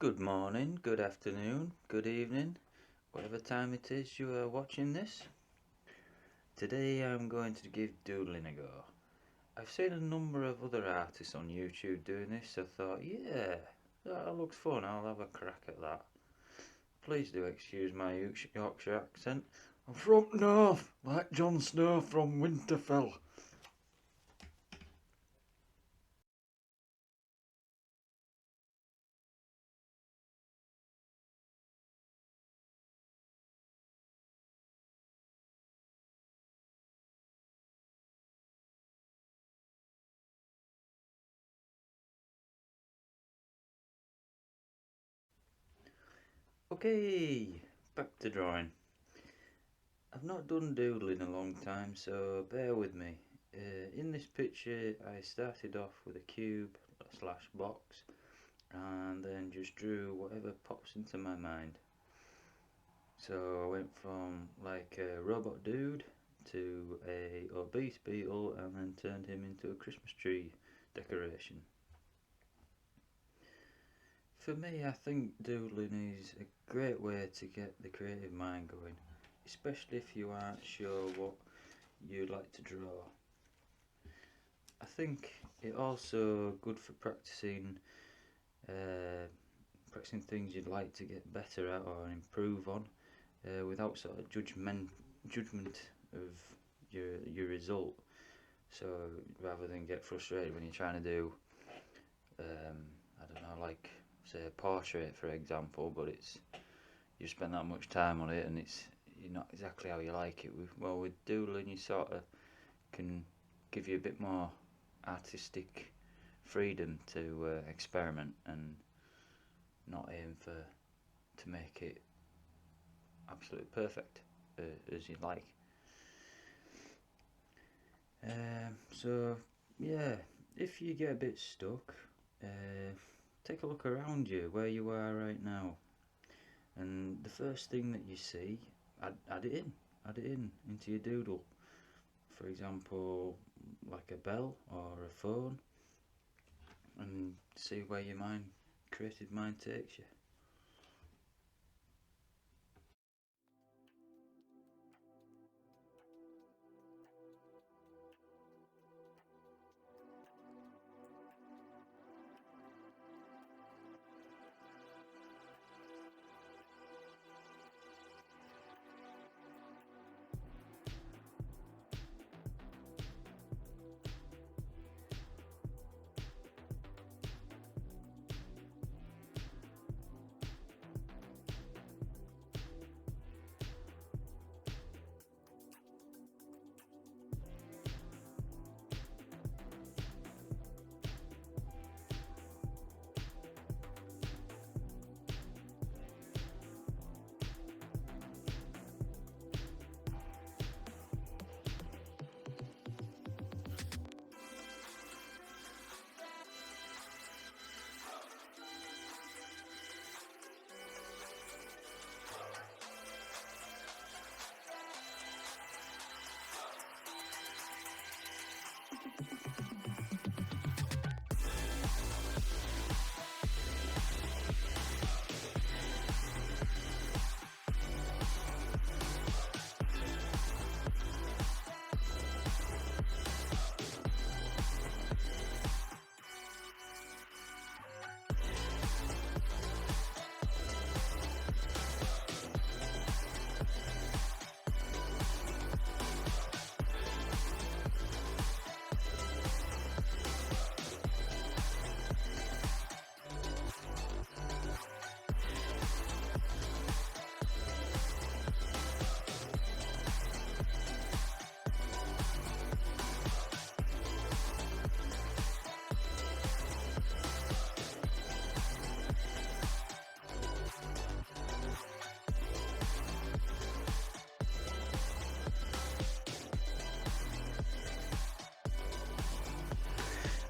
Good morning, good afternoon, good evening, whatever time it is you are watching this. Today I'm going to give doodling a go. I've seen a number of other artists on YouTube doing this, so I thought, yeah, that looks fun, I'll have a crack at that. Please do excuse my Yorkshire accent. I'm from North, like Jon Snow from Winterfell. Okay, back to drawing. I've not done doodling a long time, so bear with me. In this picture, I started off with a cube slash box and then just drew whatever pops into my mind. So I went from like a robot dude to a obese beetle and then turned him into a Christmas tree decoration. For me, I think doodling is a great way to get the creative mind going, especially if you aren't sure what you like to draw. I think it also good for uh, practicing things you'd like to get better at or improve on, without sort of judgment of your result. So rather than get frustrated when you're trying to do, I don't know, like say a portrait for example, but it's you spend that much time on it and it's you're not exactly how you like it. With doodling, you sort of can give you a bit more artistic freedom to experiment and not aim for to make it absolutely perfect as you'd like. So yeah, if you get a bit stuck, take a look around you where you are right now, and the first thing that you see, add it in, add it in into your doodle. For example, like a bell or a phone, and see where your creative mind takes you.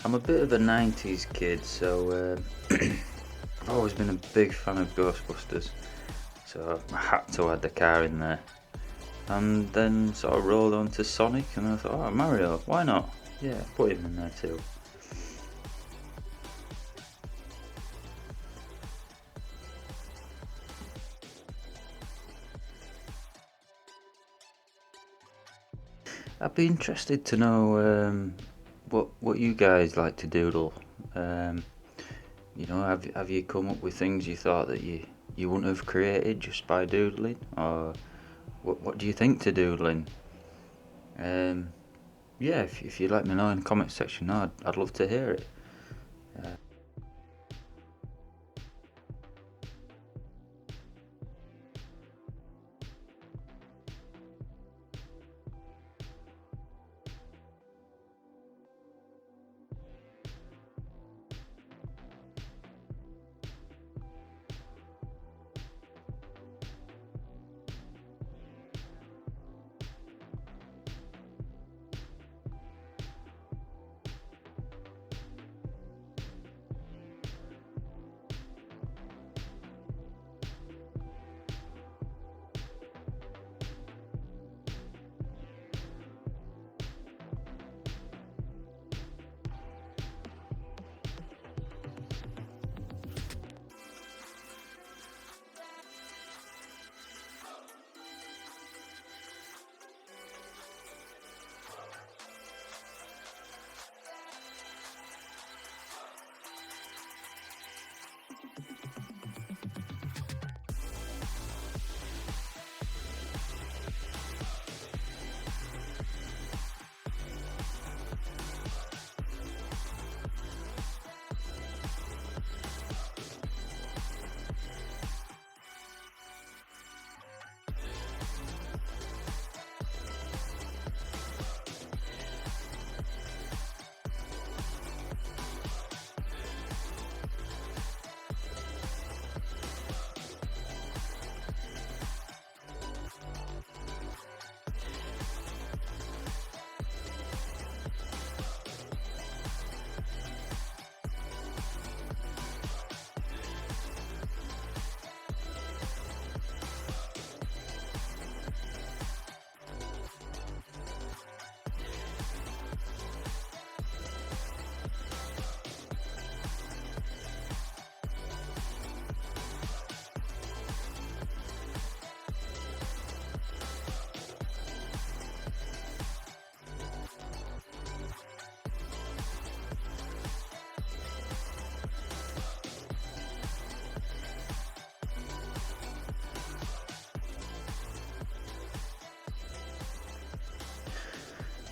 I'm a bit of a 90s kid, so I've always been a big fan of Ghostbusters, so I had to add the car in there. And then sort of rolled on to Sonic, and I thought, oh, Mario, why not? Yeah, put him in there too. I'd be interested to know what you guys like to doodle. Um, have you come up with things you thought that you wouldn't have created just by doodling, or what do you think to doodling? Um, yeah, if you'd let me know in the comment section, I'd love to hear it.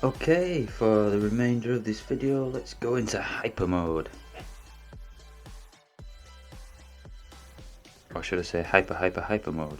Okay, for the remainder of this video, let's go into hyper mode. Or should I say hyper mode?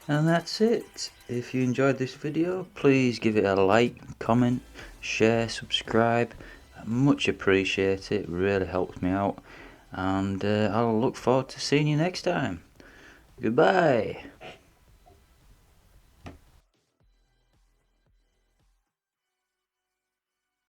And that's it. If you enjoyed this video, please give it a like, comment, share, subscribe. I much appreciate it, really helps me out. And I'll look forward to seeing you next time. Goodbye.